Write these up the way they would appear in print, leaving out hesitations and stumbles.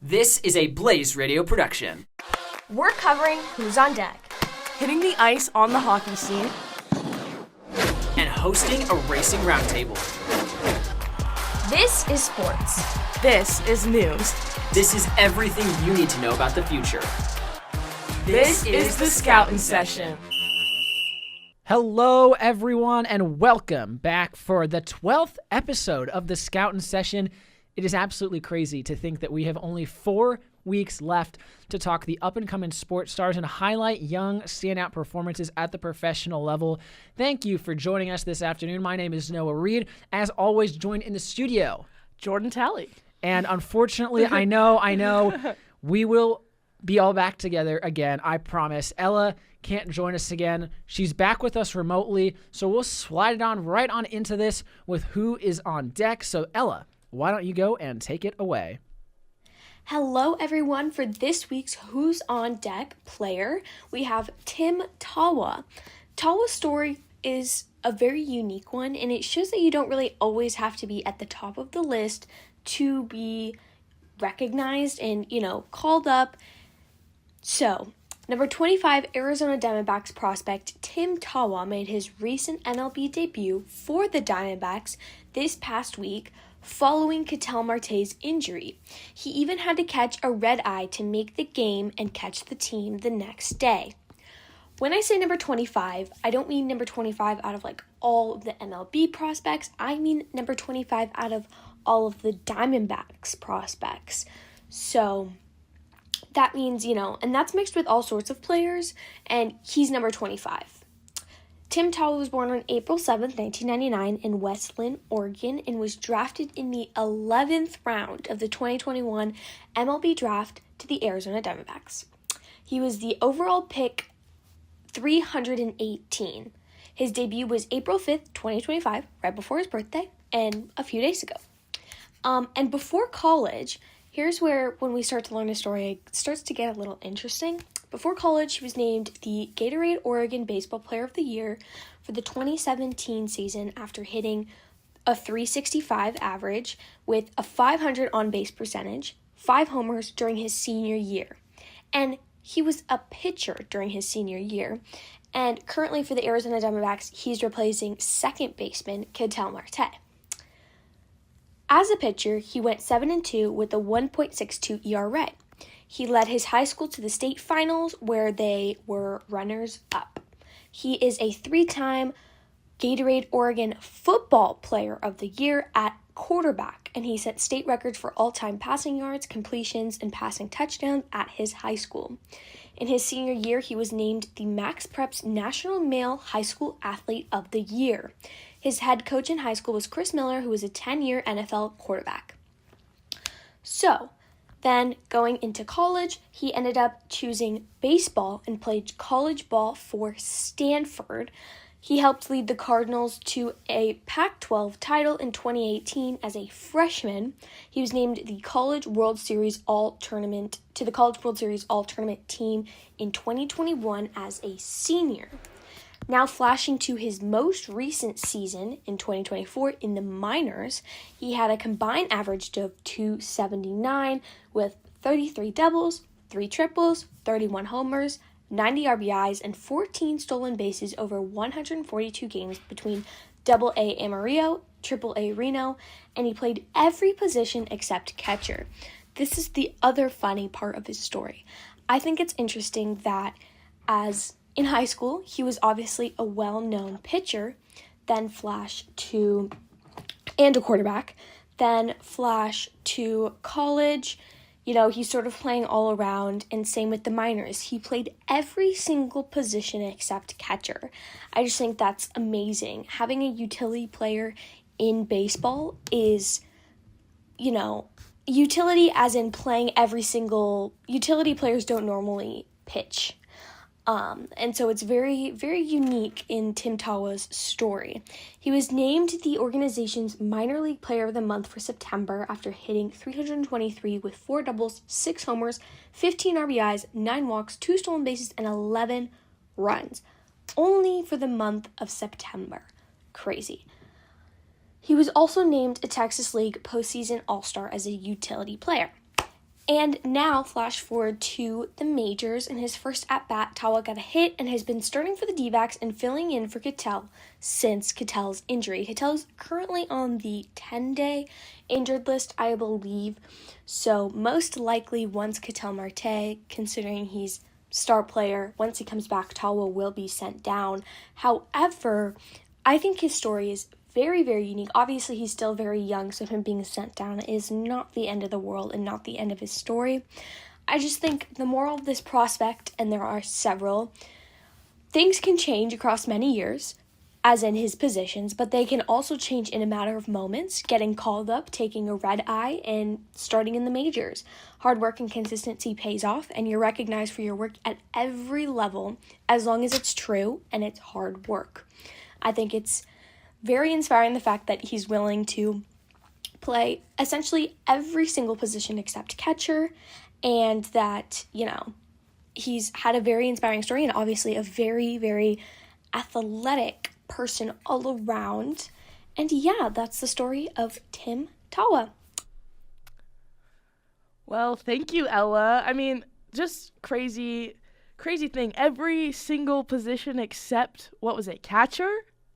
This is a Blaze Radio production. We're covering Who's on Deck, hitting the ice on the hockey scene, and hosting a racing roundtable. This is sports. This is news. This is everything you need to know about the future. This is the Scoutin' Session. Hello, everyone, and welcome back for the 12th episode of the Scoutin' Session. It is absolutely crazy to think that we have only 4 weeks left to talk the up-and-coming sports stars and highlight young, standout performances at the professional level. Thank you for joining us this afternoon. My name is Noah Reed. As always, joined in the studio, Jordan Talley. And unfortunately, I know, we will be all back together again, I promise. Ella can't join us again. She's back with us remotely, so we'll slide it on right on into this with Who is on Deck. So, Ella, why don't you go and take it away? Hello, everyone. For this week's Who's on Deck player, we have Tim Tawa. Tawa's story is a very unique one, and it shows that you don't really always have to be at the top of the list to be recognized and, called up. So, number 25, Arizona Diamondbacks prospect Tim Tawa made his recent MLB debut for the Diamondbacks this past week following Ketel Marte's injury. He even had to catch a red eye to make the game and catch the team the next day. When I say number 25, I don't mean number 25 out of all of the MLB prospects. I mean number 25 out of all of the Diamondbacks prospects. So that means, and that's mixed with all sorts of players, and he's number 25. Tim Tawa was born on April 7th, 1999 in Westland, Oregon, and was drafted in the 11th round of the 2021 MLB draft to the Arizona Diamondbacks. He was the overall pick 318. His debut was April 5th, 2025, right before his birthday, and a few days ago. And before college, here's where, when we start to learn his story, it starts to get a little interesting. Before college, he was named the Gatorade Oregon Baseball Player of the Year for the 2017 season after hitting a .365 average with a .500 on-base percentage, 5 homers during his senior year. And he was a pitcher during his senior year. And currently for the Arizona Diamondbacks, he's replacing second baseman Ketel Marte. As a pitcher, he went 7-2 with a 1.62 ERA. He led his high school to the state finals where they were runners-up. He is a 3-time Gatorade Oregon Football Player of the Year at quarterback, and he set state records for all-time passing yards, completions, and passing touchdowns at his high school. In his senior year, he was named the Max Preps National Male High School Athlete of the Year. His head coach in high school was Chris Miller, who was a 10-year NFL quarterback. So, then, going into college, he ended up choosing baseball and played college ball for Stanford. He helped lead the Cardinals to a Pac-12 title in 2018 as a freshman. He was named the College World Series All-Tournament team in 2021 as a senior. Now flashing to his most recent season in 2024 in the minors, he had a combined average of .279 with 33 doubles, 3 triples, 31 homers, 90 RBIs, and 14 stolen bases over 142 games between AA Amarillo, AAA Reno, and he played every position except catcher. This is the other funny part of his story. I think it's interesting that in high school, he was obviously a well-known pitcher, then and a quarterback, then flash to college. He's sort of playing all around, and same with the minors. He played every single position except catcher. I just think that's amazing. Having a utility player in baseball is, utility as in playing every single... Utility players don't normally pitch. And so it's very, very unique in Tim Tawa's story. He was named the organization's Minor League Player of the Month for September after hitting .323 with 4 doubles, 6 homers, 15 RBIs, 9 walks, 2 stolen bases, and 11 runs. Only for the month of September. Crazy. He was also named a Texas League postseason All-Star as a utility player. And now, flash forward to the majors. In his first at-bat, Tawa got a hit and has been starting for the D-backs and filling in for Ketel since Ketel's injury. Ketel's currently on the 10-day injured list, I believe. So most likely, once Ketel Marte, considering he's star player, once he comes back, Tawa will be sent down. However, I think his story is very, very unique. Obviously, he's still very young, so him being sent down is not the end of the world and not the end of his story. I just think the moral of this prospect, and there are several, things can change across many years, as in his positions, but they can also change in a matter of moments, getting called up, taking a red eye, and starting in the majors. Hard work and consistency pays off, and you're recognized for your work at every level, as long as it's true and it's hard work. I think it's very inspiring, the fact that he's willing to play essentially every single position except catcher, and that, he's had a very inspiring story and obviously a very, very athletic person all around. And yeah, that's the story of Tim Tawa. Well, thank you, Ella. I mean, just crazy thing. Every single position except, catcher?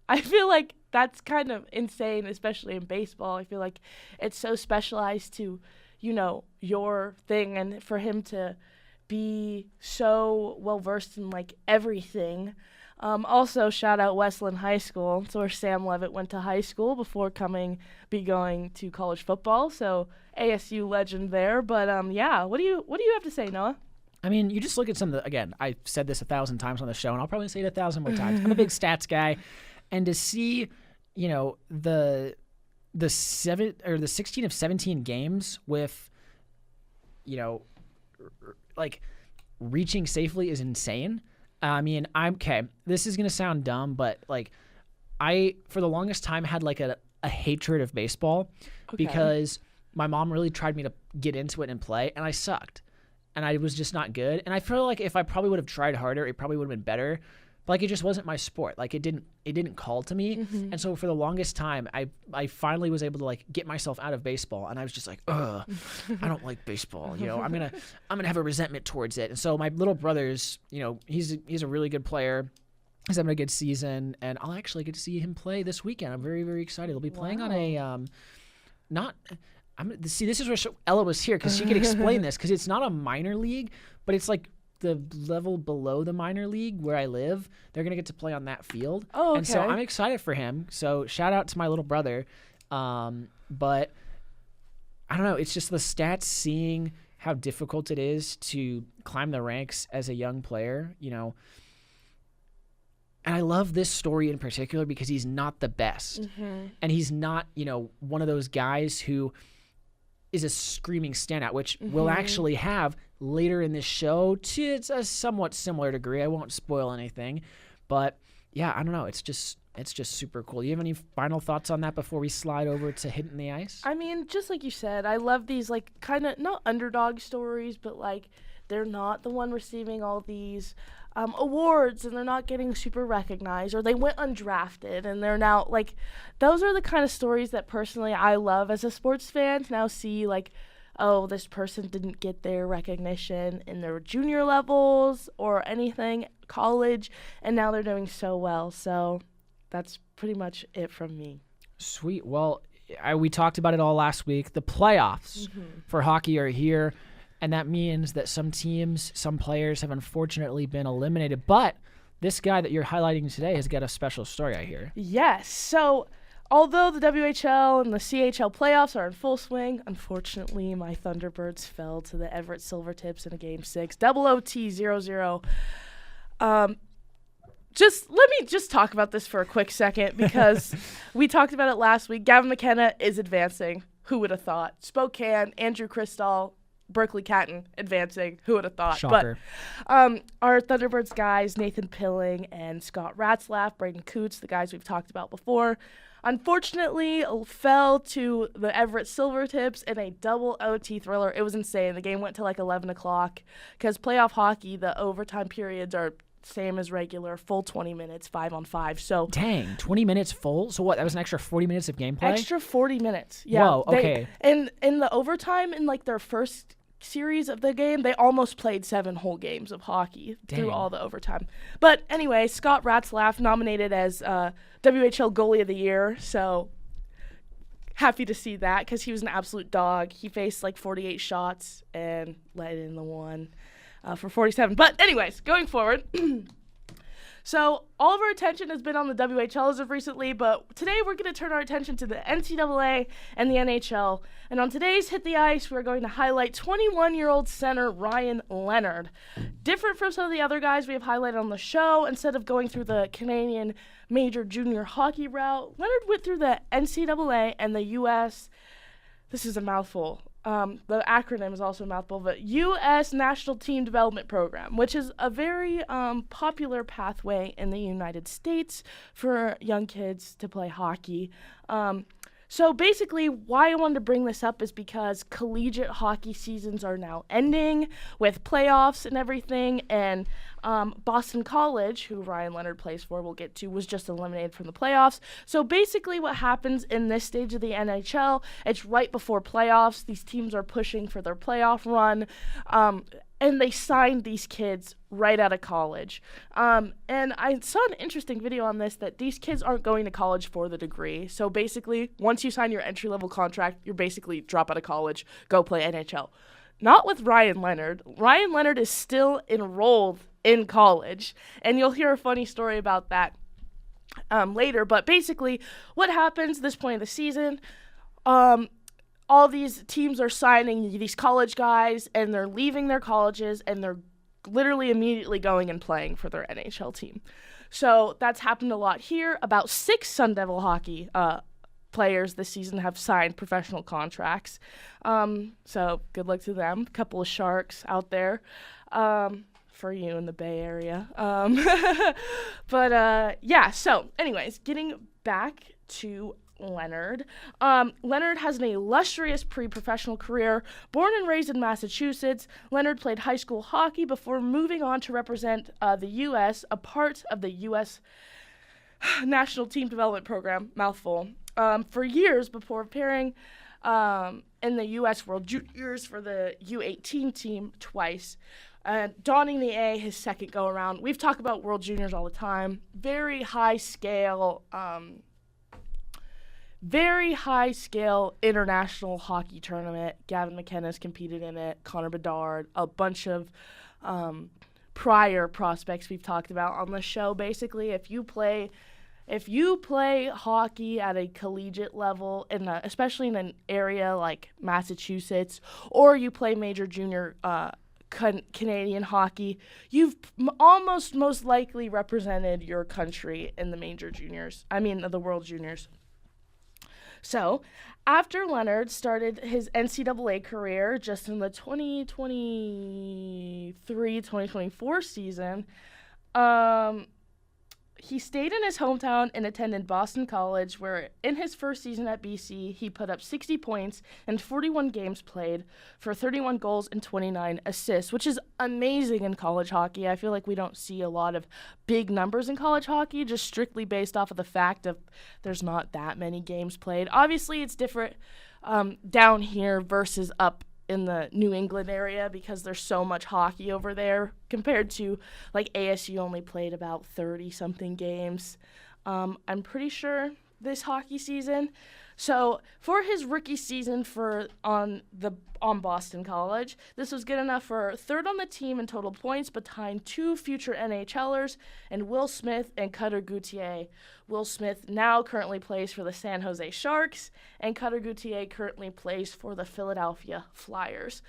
I feel like that's kind of insane, especially in baseball. I feel like it's so specialized to, your thing, and for him to be so well-versed in, everything. Also, shout out Westland High School. It's where Sam Levitt went to high school before going to college football. So ASU legend there. But, what do you have to say, Noah? I mean, you just look at some of the, again, I've said this 1,000 times on the show, and I'll probably say it 1,000 more times. I'm a big stats guy. And to see, the 16 of 17 games with, reaching safely is insane. I mean, this is going to sound dumb, but I, for the longest time, had a hatred of baseball because my mom really tried me to get into it and play, and I sucked. And I was just not good. And I feel like if I probably would have tried harder, it probably would have been better. But it just wasn't my sport. It didn't call to me. Mm-hmm. And so for the longest time, I finally was able to get myself out of baseball. And I was just ugh, I don't like baseball. I'm gonna have a resentment towards it. And so my little brother's, he's a really good player. He's having a good season, and I'll actually get to see him play this weekend. I'm very, very excited. He'll be playing on a this is where Ella was here because she could explain this, because it's not a minor league, but it's the level below the minor league where I live. They're going to get to play on that field. Oh, okay. And so I'm excited for him. So shout out to my little brother. But I don't know. It's just the stats, seeing how difficult it is to climb the ranks as a young player, And I love this story in particular because he's not the best. Mm-hmm. And he's not, one of those guys who is a screaming standout, which we'll actually have later in this show to a somewhat similar degree. I won't spoil anything, but yeah, I don't know. It's just super cool. Do you have any final thoughts on that before we slide over to Hitting the Ice? I mean, just like you said, I love these kind of not underdog stories, but they're not the one receiving all these awards, and they're not getting super recognized, or they went undrafted and they're now those are the kind of stories that personally I love as a sports fan to now see oh, this person didn't get their recognition in their junior levels or anything, college, and now they're doing so well. So that's pretty much it from me. Sweet. Well, we talked about it all last week. The playoffs for hockey are here. And that means that some teams, some players have unfortunately been eliminated. But this guy that you're highlighting today has got a special story, I hear. Yes. So although the WHL and the CHL playoffs are in full swing, unfortunately my Thunderbirds fell to the Everett Silvertips in a Game 6. Double OT 0-0. Let me just talk about this for a quick second, because we talked about it last week. Gavin McKenna is advancing. Who would have thought? Spokane, Andrew Cristall, Berkeley Catton advancing. Who would have thought? Shocker. But our Thunderbirds guys, Nathan Pilling and Scott Ratzlaff, Braden Coots, the guys we've talked about before, unfortunately fell to the Everett Silvertips in a double OT thriller. It was insane. The game went to 11 o'clock because playoff hockey, the overtime periods are same as regular, full 20 minutes, 5-on-5. So dang, 20 minutes full? So what, that was an extra 40 minutes of gameplay? Extra 40 minutes. Yeah. Whoa, okay. And in the overtime, in their first series of the game, they almost played 7 whole games of hockey through Dang. all the overtime. But anyway, Scott Ratzlaff nominated as WHL Goalie of the Year, so happy to see that because he was an absolute dog. He faced like 48 shots and let in the one for 47. But anyways, going forward. So all of our attention has been on the WHL as of recently, but today we're going to turn our attention to the NCAA and the NHL. And on today's Hit the Ice, we're going to highlight 21-year-old center Ryan Leonard. Different from some of the other guys we have highlighted on the show, instead of going through the Canadian major junior hockey route, Leonard went through the NCAA and the U.S. This is a mouthful. The acronym is also a mouthful, but U.S. National Team Development Program, which is a very popular pathway in the United States for young kids to play hockey. So basically, why I wanted to bring this up is because collegiate hockey seasons are now ending with playoffs and everything, and Boston College, who Ryan Leonard plays for, we'll get to, was just eliminated from the playoffs. So basically what happens in this stage of the NHL, it's right before playoffs. These teams are pushing for their playoff run, and they signed these kids right out of college. And I saw an interesting video on this, that these kids aren't going to college for the degree. So basically, once you sign your entry-level contract, you're basically drop out of college, go play NHL. Not with Ryan Leonard. Ryan Leonard is still enrolled in college, and you'll hear a funny story about that later. But basically, what happens at this point of the season, all these teams are signing these college guys, and they're leaving their colleges, and they're literally immediately going and playing for their NHL team. So that's happened a lot here. About 6 Sun Devil hockey players this season have signed professional contracts. So good luck to them. A couple of Sharks out there for you in the Bay Area. Yeah, so anyways, getting back to Leonard. Leonard has an illustrious pre-professional career. Born and raised in Massachusetts, Leonard played high school hockey before moving on to represent the U.S., a part of the U.S. National Team Development Program, mouthful, for years before appearing in the U.S. World Juniors for the U18 team twice. Donning the A his second go-around. We've talked about World Juniors all the time. Very high-scale international hockey tournament. Gavin McKenna's competed in it. Connor Bedard, a bunch of prior prospects we've talked about on the show. Basically, if you play hockey at a collegiate level, especially in an area like Massachusetts, or you play major junior Canadian hockey, you've almost most likely represented your country in the the World Juniors. So, after Leonard started his NCAA career just in the 2023-2024 season, he stayed in his hometown and attended Boston College, where in his first season at BC, he put up 60 points and 41 games played for 31 goals and 29 assists, which is amazing in college hockey. I feel like we don't see a lot of big numbers in college hockey, just strictly based off of the fact of there's not that many games played. Obviously, it's different down here versus up in the New England area because there's so much hockey over there compared to like ASU only played about 30-something games. I'm pretty sure this hockey season. So for his rookie season on Boston College, this was good enough for third on the team in total points behind 2 future NHLers and Will Smith and Cutter Gauthier. Will Smith now currently plays for the San Jose Sharks, and Cutter Gauthier currently plays for the Philadelphia Flyers.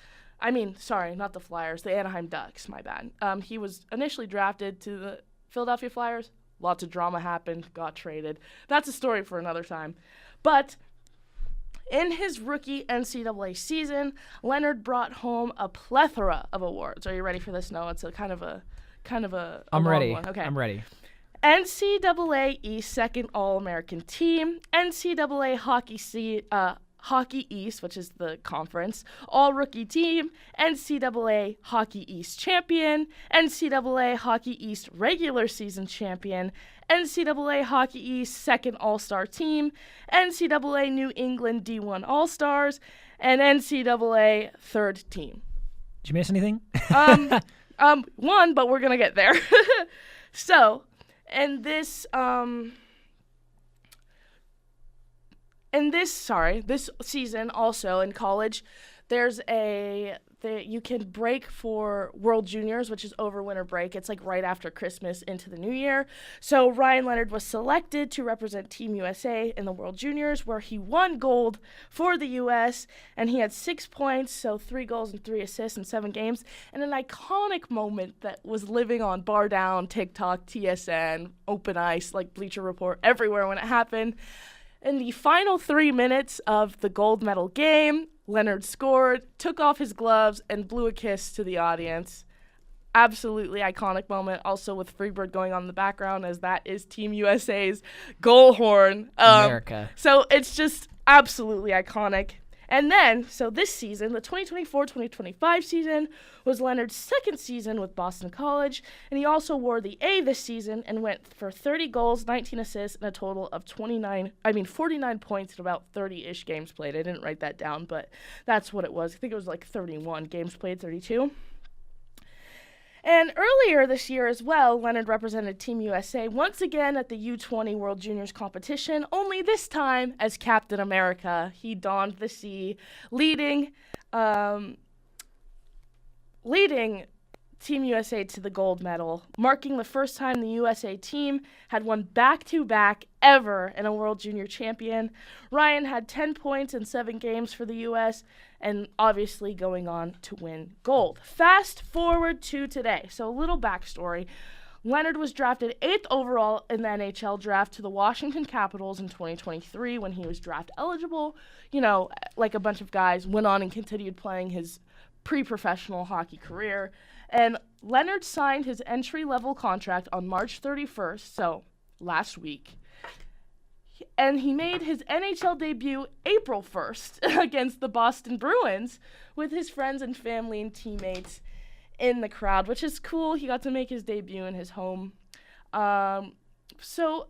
Not the Flyers, the Anaheim Ducks, my bad. He was initially drafted to the Philadelphia Flyers. Lots of drama happened, got traded. That's a story for another time. But in his rookie NCAA season, Leonard brought home a plethora of awards. Are you ready for this? No, it's a kind of a I'm long ready. one. Okay. I'm ready. NCAA East second All-American team, NCAA Hockey East, which is the conference, all-rookie team, NCAA Hockey East champion, NCAA Hockey East regular season champion, NCAA Hockey East second all-star team, NCAA New England D1 All-Stars, and NCAA third team. Did you miss anything? One, but we're gonna get there. So, and this season also in college, you can break for World Juniors, which is over winter break. It's like right after Christmas into the new year. So Ryan Leonard was selected to represent Team USA in the World Juniors, where he won gold for the U.S., and he had 6 points, so 3 goals and 3 assists in 7 games, and an iconic moment that was living on Bar Down, TikTok, TSN, Open Ice, like Bleacher Report, everywhere when it happened. In the final 3 minutes of the gold medal game, Leonard scored, took off his gloves, and blew a kiss to the audience. Absolutely iconic moment, also with Freebird going on in the background, as that is Team USA's goal horn. America. So it's just absolutely iconic. And then, so this season, the 2024-2025 season, was Leonard's second season with Boston College, and he also wore the A this season and went for 30 goals, 19 assists, and a total of 49 points in about 30-ish games played. I didn't write that down, but that's what it was. I think it was like 31 games played, 32. And earlier this year as well, Leonard represented Team USA once again at the U20 World Juniors competition, only this time as Captain America. He donned the C, leading Team USA to the gold medal, marking the first time the USA team had won back-to-back ever in a World Junior champion. Ryan had 10 points in 7 games for the U.S., and obviously going on to win gold. Fast forward to today. So a little backstory. Leonard was drafted 8th overall in the NHL draft to the Washington Capitals in 2023 when he was draft eligible. You know, like a bunch of guys, went on and continued playing his pre-professional hockey career. And Leonard signed his entry-level contract on March 31st, so last week. And he made his NHL debut April 1st against the Boston Bruins with his friends and family and teammates in the crowd, which is cool. He got to make his debut in his home. So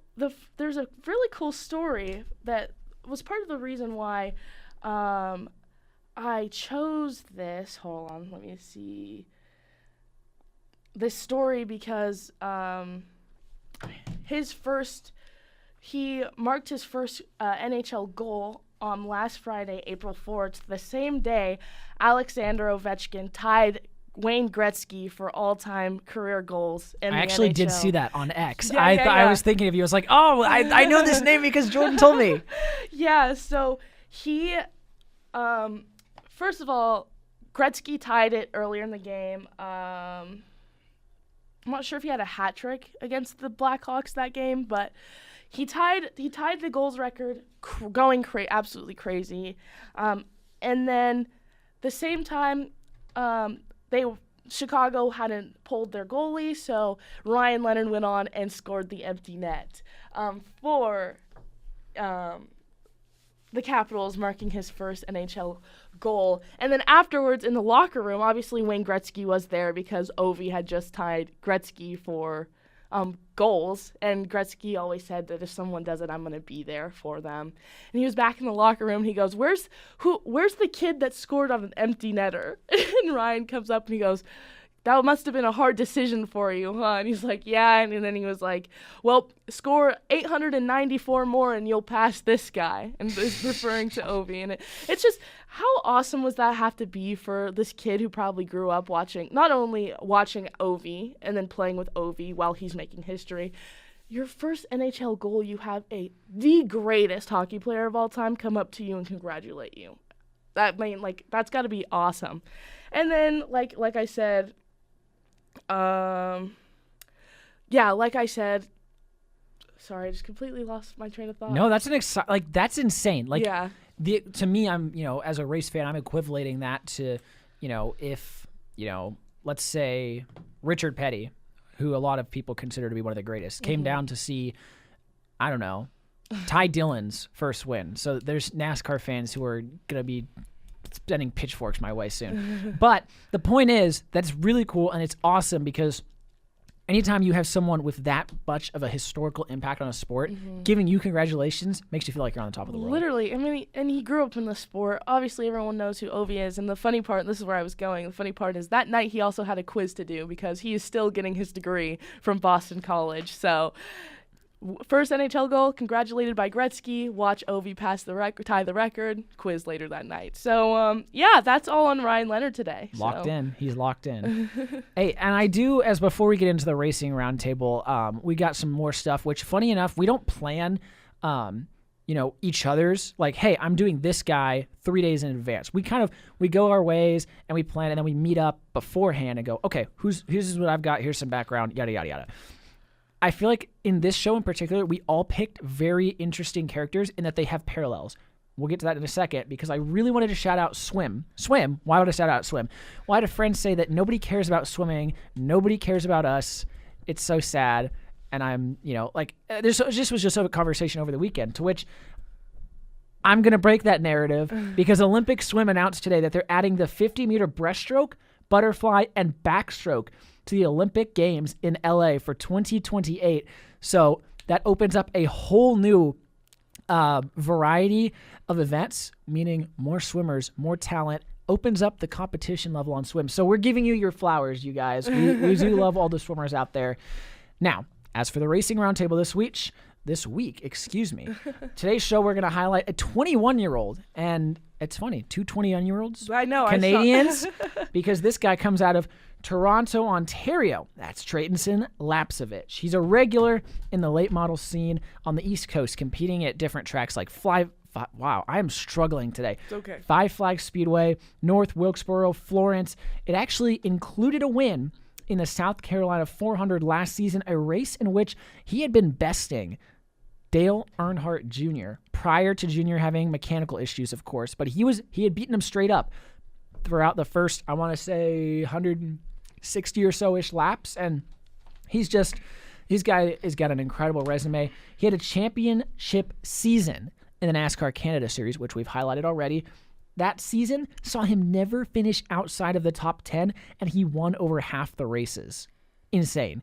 there's a really cool story that was part of the reason why I chose this. Hold on, let me see. This story because he marked his first NHL goal on last Friday, April 4th, the same day Alexander Ovechkin tied Wayne Gretzky for all-time career goals in the NHL. I actually did see that on X. Yeah, I was thinking of you. I was like, oh, I know this name because Jordan told me. Yeah, so he, first of all, Gretzky tied it earlier in the game. I'm not sure if he had a hat trick against the Blackhawks that game, but he tied the goals record, going absolutely crazy. And then the same time, Chicago hadn't pulled their goalie, so Ryan Leonard went on and scored the empty net for the Capitals, marking his first NHL goal. And then afterwards in the locker room, obviously Wayne Gretzky was there because Ovi had just tied Gretzky for goals, and Gretzky always said that if someone does it, I'm going to be there for them. And he was back in the locker room, and he goes, where's the kid that scored on an empty netter? And Ryan comes up and he goes, that must have been a hard decision for you, huh? And he's like, yeah. And then he was like, well, score 894 more and you'll pass this guy. And is referring to Ovi. And it's just, how awesome was that have to be for this kid who probably grew up not only watching Ovi and then playing with Ovi while he's making history. Your first NHL goal, you have the greatest hockey player of all time come up to you and congratulate you. That's got to be awesome. And then, like I said, sorry, I just completely lost my train of thought. No, that's that's insane. Yeah. To me, I'm, as a race fan, I'm equivalating that to, if, let's say Richard Petty, who a lot of people consider to be one of the greatest, came down to see, I don't know, Ty Dillon's first win. So there's NASCAR fans who are going to be sending pitchforks my way soon. But the point is, that's really cool, and it's awesome because anytime you have someone with that much of a historical impact on a sport, giving you congratulations makes you feel like you're on the top of the world. Literally. I mean, and he grew up in the sport. Obviously, everyone knows who Ovi is. And the funny part, this is where I was going, the funny part is that night he also had a quiz to do because he is still getting his degree from Boston College. So, first NHL goal, congratulated by Gretzky. Watch Ovi tie the record. Quiz later that night. So, yeah, that's all on Ryan Leonard today. Locked in. He's locked in. Hey, and I do, as before we get into the racing roundtable, we got some more stuff, which, funny enough, we don't plan, each other's. Like, hey, I'm doing this guy 3 days in advance. We go our ways, and we plan, and then we meet up beforehand and go, okay, here's what I've got. Here's some background, yada, yada, yada. I feel like in this show in particular, we all picked very interesting characters in that they have parallels. We'll get to that in a second because I really wanted to shout out Swim. Swim? Why would I shout out Swim? Well, I had a friend say that nobody cares about swimming. Nobody cares about us. It's so sad. And I'm, this was just a conversation over the weekend to which I'm going to break that narrative because Olympic Swim announced today that they're adding the 50-meter breaststroke, butterfly, and backstroke to the Olympic Games in LA for 2028. So that opens up a whole new variety of events, meaning more swimmers, more talent, opens up the competition level on swim. So we're giving you your flowers, you guys. We do love all the swimmers out there. Now, as for the racing roundtable this week, today's show we're going to highlight a 21-year-old, and it's funny, two 21-year-olds, I know, Canadians, because this guy comes out of Toronto, Ontario. That's Treyten Lapcevich. He's a regular in the late model scene on the East Coast, competing at different tracks like wow, I am struggling today. It's okay. Five Flags Speedway, North Wilkesboro, Florence. It actually included a win in the South Carolina 400 last season, a race in which he had been besting Dale Earnhardt Jr. prior to Jr. having mechanical issues, of course, but he had beaten him straight up throughout the first, I want to say, 160 or so-ish laps, and this guy has got an incredible resume. He had a championship season in the NASCAR Canada Series, which we've highlighted already. That season saw him never finish outside of the top 10, and he won over half the races. Insane.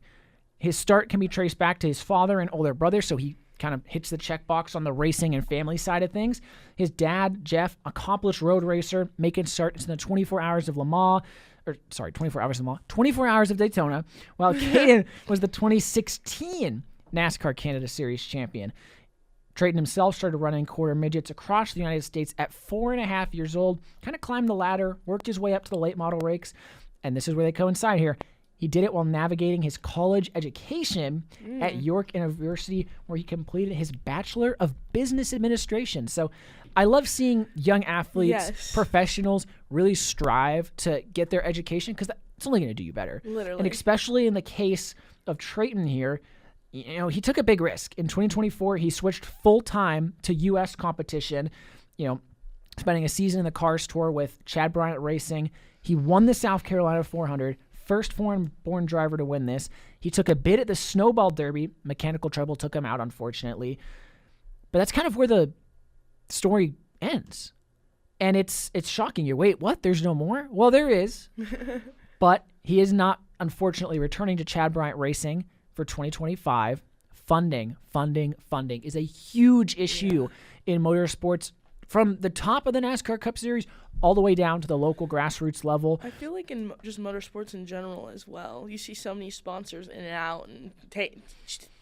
His start can be traced back to his father and older brother, so he kind of hits the checkbox on the racing and family side of things. His dad, Jeff, accomplished road racer, making starts in the 24 Hours of Daytona, while Caden was the 2016 NASCAR Canada Series champion. Treyten himself started running quarter midgets across the United States at 4.5 years old, kind of climbed the ladder, worked his way up to the late model rakes, and this is where they coincide here. He did it while navigating his college education at York University, where he completed his Bachelor of Business Administration. So I love seeing young athletes, professionals, really strive to get their education because it's only going to do you better. Literally. And especially in the case of Treyten here, he took a big risk. In 2024, he switched full-time to U.S. competition, spending a season in the Cars Tour with Chad Bryant Racing. He won the South Carolina 400, first foreign-born driver to win this. He took a bid at the Snowball Derby. Mechanical trouble took him out, unfortunately. But that's kind of where the story ends. And it's shocking. You wait, what? There's no more? Well, there is. But he is not, unfortunately, returning to Chad Bryant Racing for 2025. Funding is a huge issue in motorsports, from the top of the NASCAR Cup Series all the way down to the local grassroots level. I feel like in just motorsports in general as well, you see so many sponsors in and out, and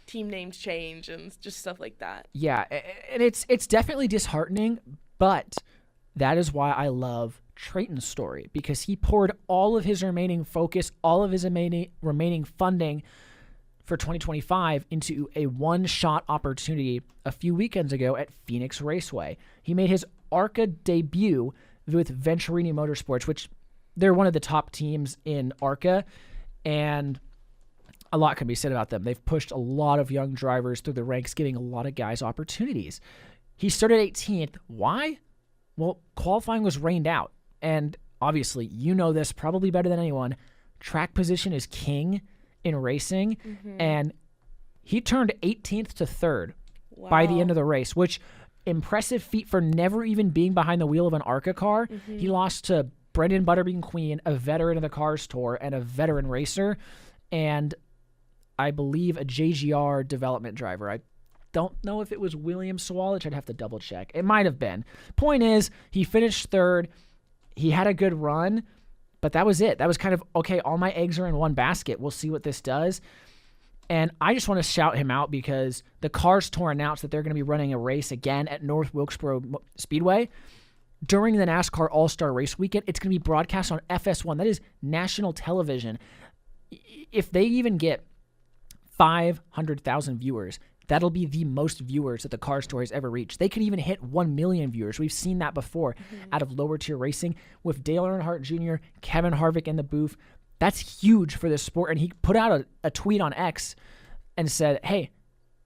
team names change and just stuff like that. Yeah, and it's definitely disheartening, but that is why I love Treyten's story, because he poured all of his remaining focus, all of his remaining funding for 2025 into a one-shot opportunity a few weekends ago at Phoenix Raceway. He made his ARCA debut with Venturini Motorsports, which they're one of the top teams in ARCA, and a lot can be said about them. They've pushed a lot of young drivers through the ranks, giving a lot of guys opportunities. He started 18th. Why? Well, qualifying was rained out, and obviously, you know this probably better than anyone, track position is king in racing, and he turned 18th to 3rd by the end of the race, which impressive feat for never even being behind the wheel of an ARCA car. He lost to Brendan Butterbean Queen, a veteran of the Cars Tour and a veteran racer, and I believe, a JGR development driver. I don't know if it was William Sawalich. I'd have to double check. It might have been. Point is, he finished third. He had a good run, but that was it. That was kind of, okay, all my eggs are in one basket. We'll see what this does. And I just want to shout him out because the Cars Tour announced that they're going to be running a race again at North Wilkesboro Speedway during the NASCAR All-Star Race Weekend. It's going to be broadcast on FS1. That is national television. If they even get 500,000 viewers, that'll be the most viewers that the Cars Tour has ever reached. They could even hit 1 million viewers. We've seen that before out of lower tier racing with Dale Earnhardt Jr., Kevin Harvick in the booth. That's huge for this sport. And he put out a tweet on X and said, hey,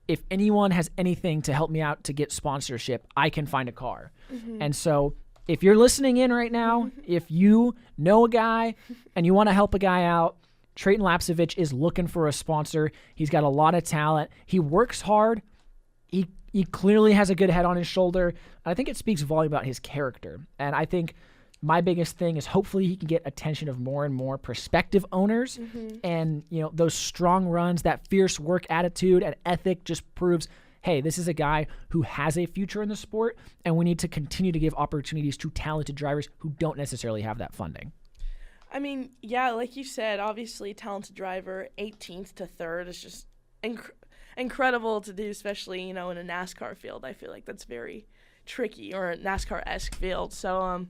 if anyone has anything to help me out to get sponsorship, I can find a car. And so if you're listening in right now, if you know a guy and you want to help a guy out, Treyten Lapcevich is looking for a sponsor. He's got a lot of talent. He works hard. He clearly has a good head on his shoulder. I think it speaks volume about his character. And I think my biggest thing is hopefully he can get attention of more and more prospective owners. And, those strong runs, that fierce work attitude and ethic just proves, hey, this is a guy who has a future in the sport, and we need to continue to give opportunities to talented drivers who don't necessarily have that funding. I mean, yeah, like you said, obviously talented driver, 18th to 3rd is just incredible to do, especially, in a NASCAR field. I feel like that's very tricky, or a NASCAR-esque field. So,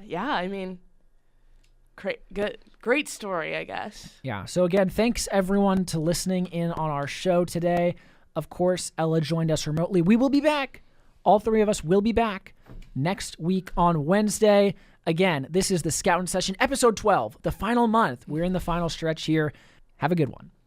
yeah, I mean, great story, I guess. Yeah, so again, thanks everyone to listening in on our show today. Of course, Ella joined us remotely. We will be back. All three of us will be back next week on Wednesday. Again, this is the Scoutin' Session, episode 12, the final month. We're in the final stretch here. Have a good one.